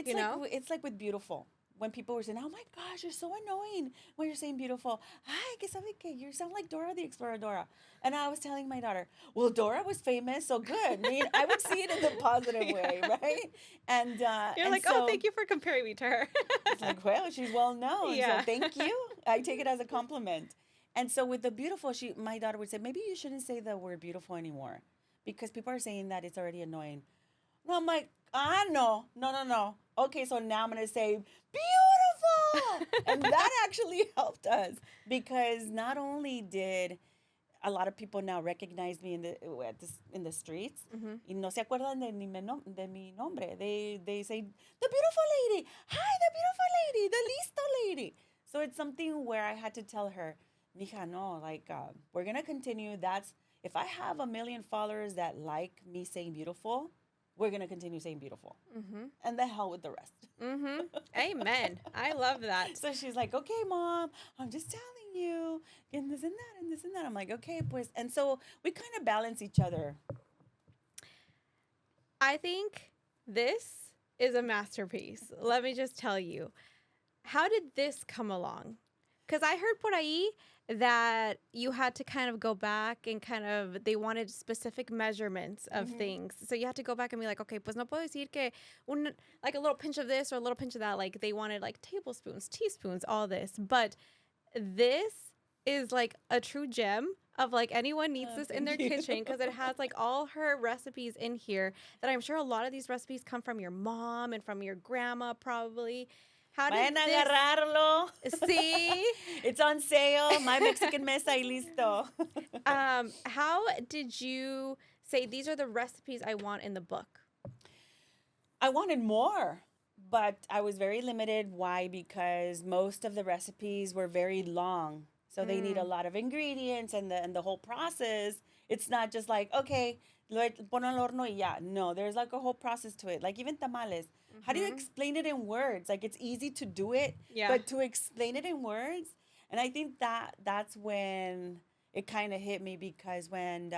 with beautiful. When people were saying, "Oh my gosh, you're so annoying when you're saying beautiful." Ay, que sabe que you sound like Dora the Exploradora. And I was telling my daughter, "Well, Dora was famous, so good." I mean, I would see it in the positive way, right? And you're and like, so, "Oh, thank you for comparing me to her." It's like, well, she's well known, Yeah. so thank you. I take it as a compliment. And so with the beautiful, my daughter would say, "Maybe you shouldn't say the word beautiful anymore, because people are saying that it's already annoying." No, I'm like, no. Okay, so now I'm going to say, beautiful! And that actually helped us because not only did a lot of people now recognize me in the streets, y no se acuerdan de mi nombre. They say, the beautiful lady, hi, the beautiful lady, the listo lady. So it's something where I had to tell her, mija, no, like, we're going to continue. If I have 1 million followers that like me saying beautiful, we're going to continue saying beautiful. And the hell with the rest. Amen. I love that. So she's like, okay, Mom, I'm just telling you, and this and that, and this and that. I'm like, okay, pues. And so we kind of balance each other. I think this is a masterpiece. Let me just tell you. How did this come along? Because I heard por ahí that you had to kind of go back and they wanted specific measurements of things. So you had to go back and be like, okay, pues no puedo decir que like a little pinch of this or a little pinch of that. Like they wanted like tablespoons, teaspoons, all this. But this is like a true gem of like anyone needs Oh, this in their thank you. kitchen because it has like all her recipes in here that I'm sure a lot of these recipes come from your mom and from your grandma probably. How did Vayan a this agarrarlo. see? It's on sale. My Mexican mesa y listo. How did you say these are the recipes I want in the book? I wanted more, but I was very limited. Why? Because most of the recipes were very long. So they need a lot of ingredients and the whole process. It's not just like, okay, pon al horno y ya. No, there's like a whole process to it. Like even tamales. How do you explain it in words? Like it's easy to do it, Yeah. but to explain it in words, and I think that's when it kind of hit me because when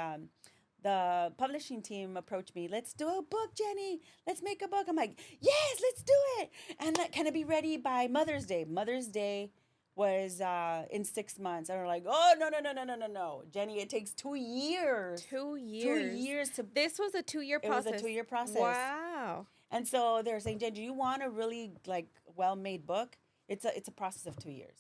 the publishing team approached me, let's do a book, Jenny. Let's make a book. I'm like, yes, let's do it. And can it be ready by Mother's Day? Mother's Day was in 6 months. And we're like, oh, no. Jenny, it takes 2 years. 2 years. 2 years to. This was a 2-year It was process. a 2-year process. Wow. And so they're saying, Jen, do you want a really like well-made book? It's a process of 2 years.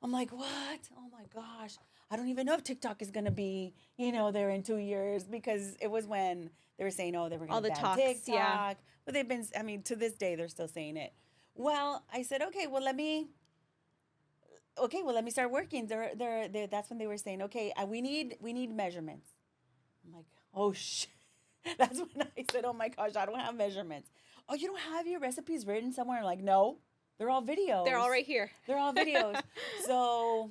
I'm like, what? Oh my gosh. I don't even know if TikTok is going to be, there in 2 years because it was when they were saying, oh, they were going to ban talks, TikTok. yeah. But they've been, to this day, they're still saying it. Well, I said, okay, well, let me start working. That's when they were saying, okay, we need measurements. I'm like, oh, shit. That's when I said, oh my gosh, I don't have measurements. Oh, you don't have your recipes written somewhere? I'm like, no, they're all videos. They're all right here. They're all videos. So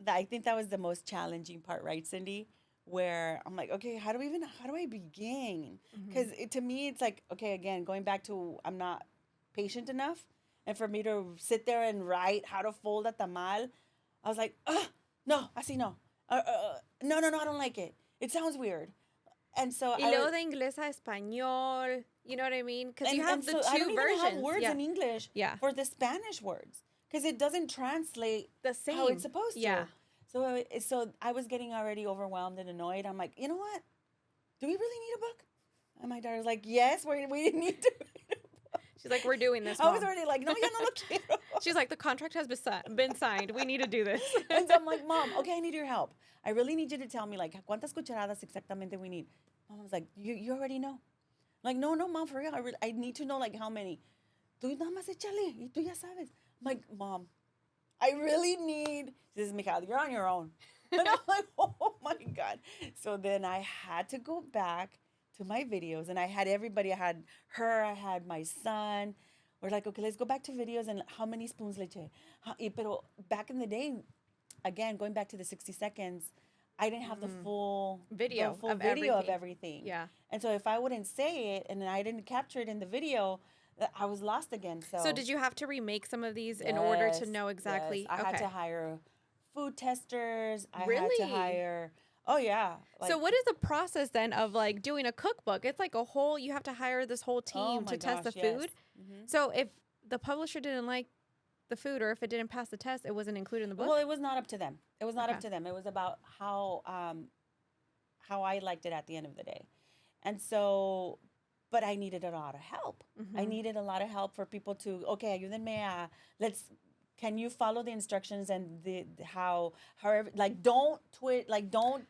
I think that was the most challenging part, right, Cindy? Where I'm like, okay, how do I begin? Because to me, it's like, okay, again, going back to I'm not patient enough. And for me to sit there and write how to fold a tamal, I was like, no, así no. No, I don't like it. It sounds weird. And so Y luego de inglés a español, you know what I mean? Because you have the two I don't versions. even have words in English for the Spanish words because it doesn't translate the same how it's supposed to. Yeah. So I was getting already overwhelmed and annoyed. I'm like, you know what? Do we really need a book? And my daughter's like, yes, we need to read a book. She's like, we're doing this, Mom. I was already like, no, ya no lo quiero. She's like, the contract has been signed. We need to do this. And so I'm like, Mom, okay, I need your help. I really need you to tell me, like, ¿cuántas cucharadas exactamente we need? Mom was like, you already know. I'm like, no, Mom, for real. I need to know, like, how many. Tú nada más échale, y tú ya sabes. I'm like, Mom, I really need. She says, Michael, you're on your own. And I'm like, oh, my God. So then I had to go back to my videos, and I had everybody. I had her. I had my son. We're like, okay, let's go back to videos and how many spoons leche. Pero back in the day, again, going back to the 60 seconds, I didn't have the full video of everything. Yeah. And so if I wouldn't say it and I didn't capture it in the video, I was lost again. So did you have to remake some of these in order to know exactly? Yes. I had to hire food testers. I really? had to hire. Oh yeah. Like, so what is the process then of like doing a cookbook? It's like you have to hire this whole team to test the food. Mm-hmm. So if the publisher didn't like the food or if it didn't pass the test, it wasn't included in the book? Well, it was not up to them. It was not up to them. It was about how I liked it at the end of the day. And so, but I needed a lot of help. I needed a lot of help for people to, okay, ayúdenme a, can you follow the instructions and however, like don't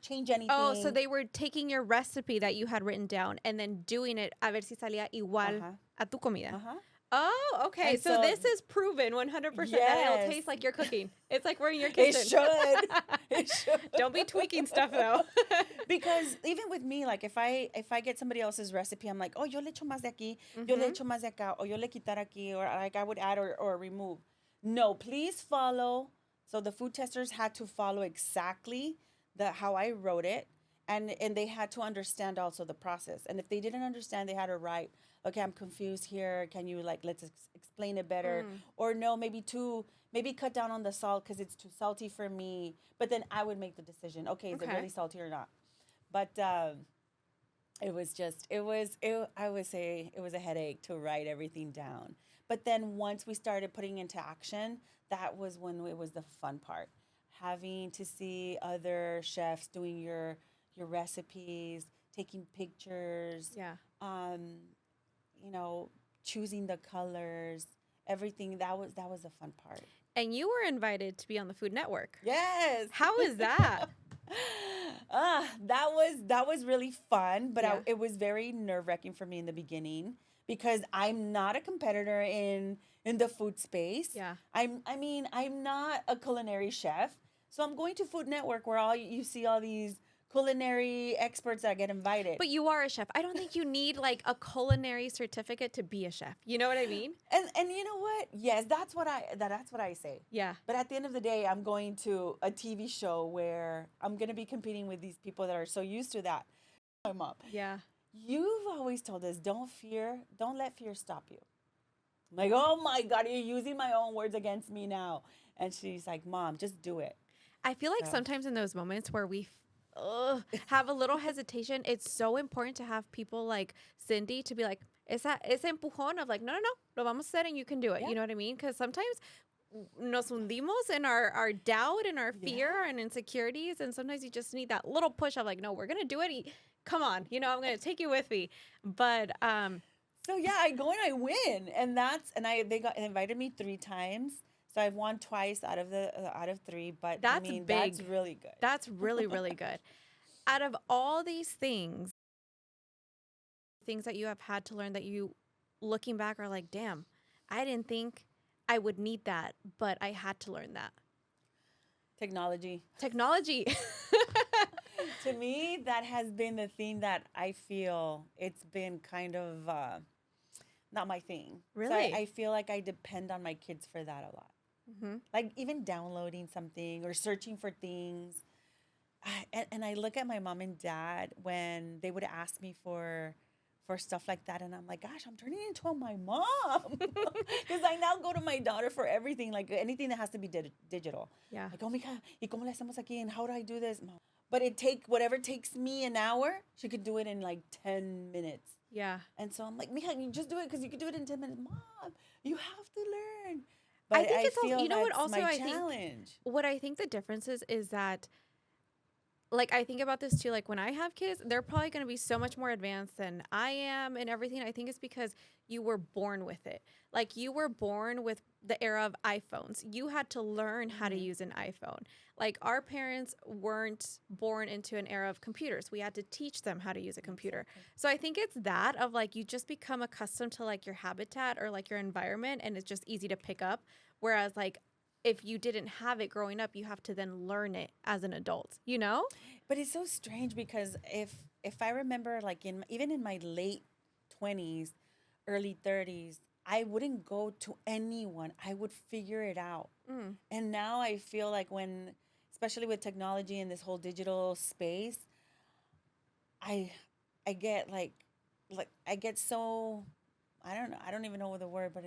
change anything. Oh, so they were taking your recipe that you had written down and then doing it a ver si salía igual a tu comida. Oh, okay. So this is proven 100% that it'll taste like you're cooking. It's like we're in your kitchen. It should. Don't be tweaking stuff though. Because even with me, like if I get somebody else's recipe, I'm like, oh, yo le echo más de aquí, yo le echo más de acá, or yo le quitar aquí, or like I would add or remove. No, please follow. So the food testers had to follow exactly how I wrote it. And they had to understand also the process. And if they didn't understand, they had to write, okay, I'm confused here. Can you let's explain it better? Or no, maybe cut down on the salt because it's too salty for me. But then I would make the decision. Okay, is it really salty or not? But I would say it was a headache to write everything down. But then once we started putting into action, that was when it was the fun part. Having to see other chefs doing your recipes, taking pictures, choosing the colors, everything. That was the fun part. And you were invited to be on the Food Network. Yes. How is that? That was really fun, but Yeah. it was very nerve-wracking for me in the beginning because I'm not a competitor in the food space. Yeah. I'm not a culinary chef. So I'm going to Food Network where all you see all these culinary experts that get invited. But you are a chef. I don't think you need like a culinary certificate to be a chef. You know what I mean? And you know what? Yes, that's what I say. Yeah. But at the end of the day, I'm going to a TV show where I'm going to be competing with these people that are so used to that. My mom, Yeah. you've always told us don't let fear stop you. I'm like, oh my God, you're using my own words against me now. And she's like, Mom, just do it. I feel like So, sometimes in those moments where we have a little hesitation, it's so important to have people like Cindy to be like, ese empujón of like, no, no, no, lo vamos a hacer and you can do it. yeah, You know what I mean? Because sometimes nos hundimos in our doubt and our fear yeah. and insecurities. And sometimes you just need that little push of like, no, we're going to do it. Come on. I'm going to take you with me. But So yeah, I go and I win, and they got invited me 3 times. So I've won twice out of three. But I that's mean, big. that's really good. That's really, really good. Out of all these things that you have had to learn that you looking back are like, damn, I didn't think I would need that, but I had to learn that. Technology. Technology. To me, that has been the thing that I feel it's been kind of not my thing. So Really? I feel like I depend on my kids for that a lot. Mm-hmm. Like even downloading something or searching for things. And I look at my mom and dad when they would ask me for stuff like that, and I'm like, gosh, I'm turning into my mom because I now go to my daughter for everything, like anything that has to be digital. Yeah. Like, oh my God, ¿y cómo le hacemos aquí? And how do I do this? Mom. But whatever takes me an hour, she could do it in like 10 minutes. Yeah. And so I'm like, Mija, you just do it because you could do it in 10 minutes. Mom, you have to learn. I But think I it's also, feel you know what that's also my I challenge. think, what I think the difference is that, like, I think about this too, like when I have kids, they're probably going to be so much more advanced than I am and everything. I think it's because you were born with it. Like you were born with the era of iPhones. You had to learn how to use an iPhone. Like our parents weren't born into an era of computers. We had to teach them how to use a computer. So I think it's that of like you just become accustomed to like your habitat or like your environment and it's just easy to pick up. Whereas like if you didn't have it growing up, you have to then learn it as an adult, you know? But it's so strange because if I remember, like even in my late 20s, early 30s, I wouldn't go to anyone. I would figure it out. And now I feel like especially with technology and this whole digital space, I I get like I get so I don't know. I don't even know the word, but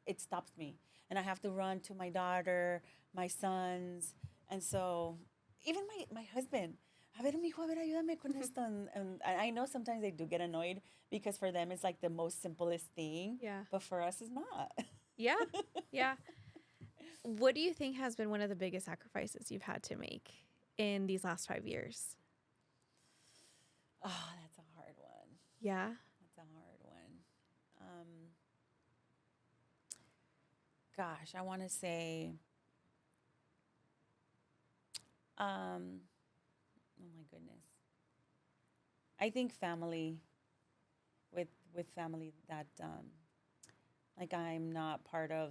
it stops me, and I have to run to my daughter, my sons, and so even my husband. A ver, mijo, a ver, ayúdame con esto. And I know sometimes they do get annoyed because for them it's like the most simplest thing, Yeah. but for us it's not. Yeah. Yeah. What do you think has been one of the biggest sacrifices you've had to make in these last 5 years? Oh, that's a hard one. Yeah. That's a hard one. Gosh, I want to say, oh my goodness. I think family with family that like the I'm not part of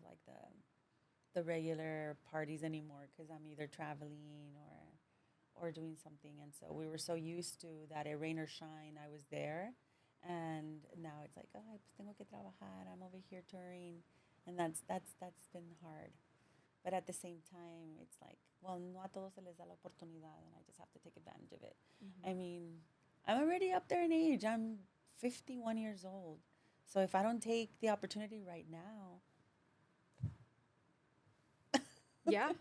like the regular parties anymore because I'm either traveling or doing something, and so we were so used to that it rain or shine I was there, and now it's like, oh, pues tengo que trabajar, I'm over here touring, and that's been hard. But at the same time, it's like, well, no a todos se les da la oportunidad, and I just have to take advantage of it. I mean, I'm already up there in age. I'm 51 years old. So if I don't take the opportunity right now, Yeah.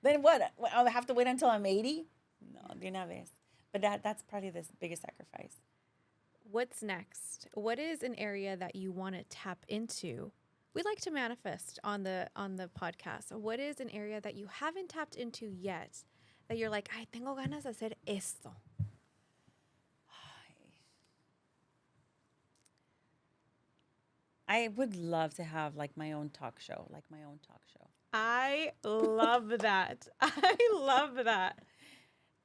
then what? I'll have to wait until I'm 80? No, de una vez. But that's probably the biggest sacrifice. What's next? What is an area that you want to tap into? We like to manifest on the podcast. What is an area that you haven't tapped into yet that you're like, ay, tengo ganas de hacer esto? I would love to have like my own talk show, I love that. I love that.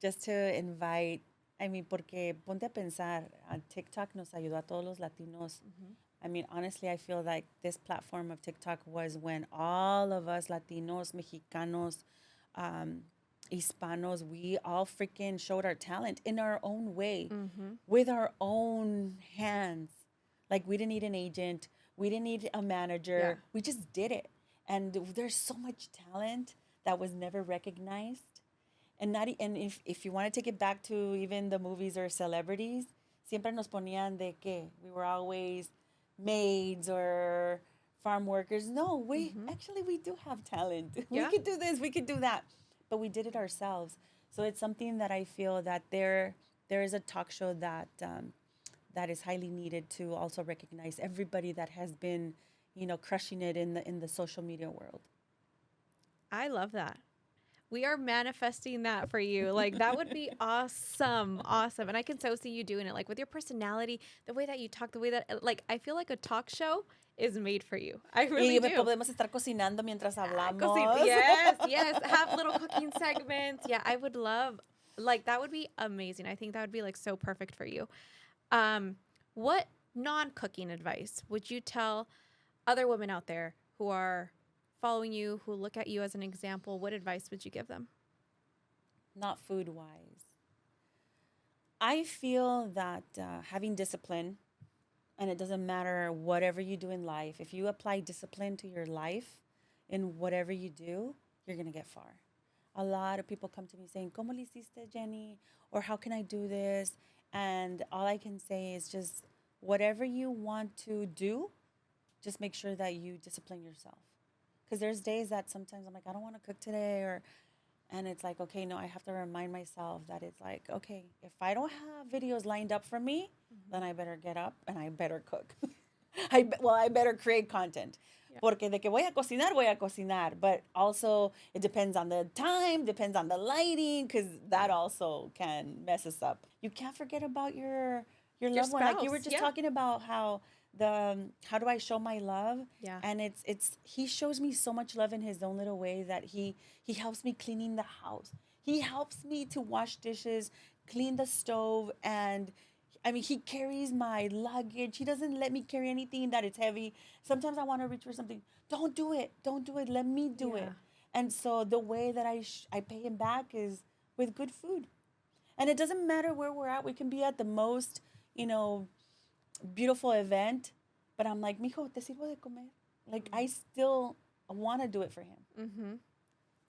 Just to invite, I mean, porque ponte a pensar, TikTok nos ayudó a todos los Latinos. I mean, honestly, I feel like this platform of TikTok was when all of us Latinos, Mexicanos, Hispanos, we all freaking showed our talent in our own way, with our own hands. Like, we didn't need an agent, we didn't need a manager, we just did it. And there's so much talent that was never recognized. And if you want to take it back to even the movies or celebrities, siempre nos ponían de que we were always maids or farm workers. No, we do have talent. We could do this, we could do that, but we did it ourselves. So it's something that I feel that there is a talk show that that is highly needed to also recognize everybody that has been, crushing it in the social media world. I love that. We are manifesting that for you. Like, that would be awesome. Awesome. And I can so see you doing it, like, with your personality, the way that you talk, the way that, like, I feel like a talk show is made for you. I really do. Podemos estar cocinando mientras hablamos. Yes. Have little cooking segments. Yeah, I would love, like, that would be amazing. I think that would be, like, so perfect for you. What non-cooking advice would you tell other women out there who are following you, who look at you as an example? What advice would you give them? Not food-wise. I feel that having discipline, and it doesn't matter whatever you do in life, if you apply discipline to your life in whatever you do, you're going to get far. A lot of people come to me saying, ¿Cómo le hiciste, Jenny? Or how can I do this? And all I can say is just whatever you want to do, just make sure that you discipline yourself. Because there's days that sometimes I'm like, I don't want to cook today, and it's like, okay, no, I have to remind myself that it's like, okay, if I don't have videos lined up for me, then I better get up and I better cook. I better create content. Yeah. Porque de que voy a cocinar. But also, it depends on the time, depends on the lighting, because that also can mess us up. You can't forget about your loved one. Like you were just talking about how do I show my love? Yeah. And it's he shows me so much love in his own little way that he helps me cleaning the house. He helps me to wash dishes, clean the stove, and I mean, he carries my luggage. He doesn't let me carry anything that is heavy. Sometimes I want to reach for something. Don't do it. Let me do it. And so the way that I pay him back is with good food. And it doesn't matter where we're at. We can be at the most, beautiful event, but I'm like, mijo, te sirvo de comer. Like, I still want to do it for him. Mm-hmm.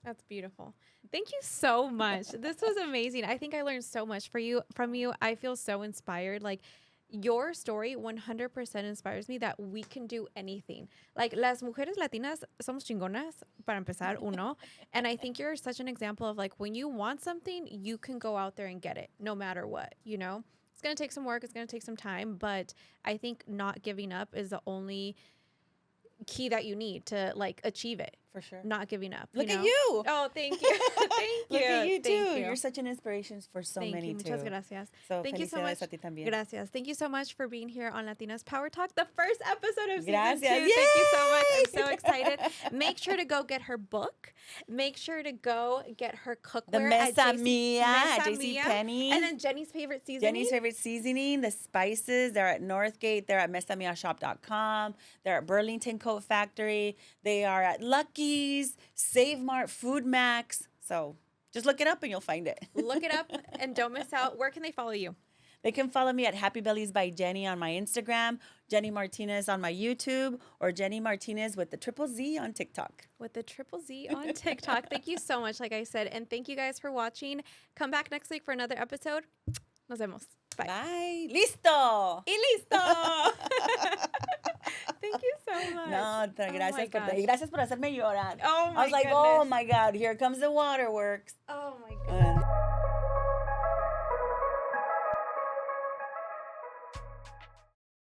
That's beautiful. Thank you so much. This was amazing. I think I learned so much from you. I feel so inspired. Like, your story 100% inspires me that we can do anything. Like, las mujeres latinas somos chingonas, para empezar, uno. And I think you're such an example of, like, when you want something, you can go out there and get it, no matter what, It's going to take some work. It's going to take some time. But I think not giving up is the only key that you need to, like, achieve it. For sure. Not giving up. Look at you. Oh, thank you. Thank you. Look at you, too. Thank you. You're such an inspiration for so many, too. Muchas gracias. So, thank you so much. A ti también. Gracias. Thank you so much for being here on Latinas Power Talk, the first episode of season 2. Gracias. Thank you so much. I'm so excited. Make sure to go get her book. Make sure to go get her cookware. The Mesa Mia at JCPenney. And then Jenny's favorite seasoning. The spices. They're at Northgate. They're at mesamiashop.com. They're at Burlington Coat Factory. They are at Lucky's, Save Mart, Food Max. So just look it up and you'll find it. Look it up and don't miss out. Where can they follow you? They can follow me at Happy Bellies by Jenny on my Instagram, Jenny Martinez on my YouTube, or Jenny Martinez with the triple Z on TikTok. With the triple Z on TikTok. Thank you so much, like I said. And thank you guys for watching. Come back next week for another episode. Nos vemos. Bye. Bye. Listo. Y listo. Thank you so much. No, gracias por hacerme llorar. Oh my I was like, goodness. oh my God, here comes the waterworks. Oh my God.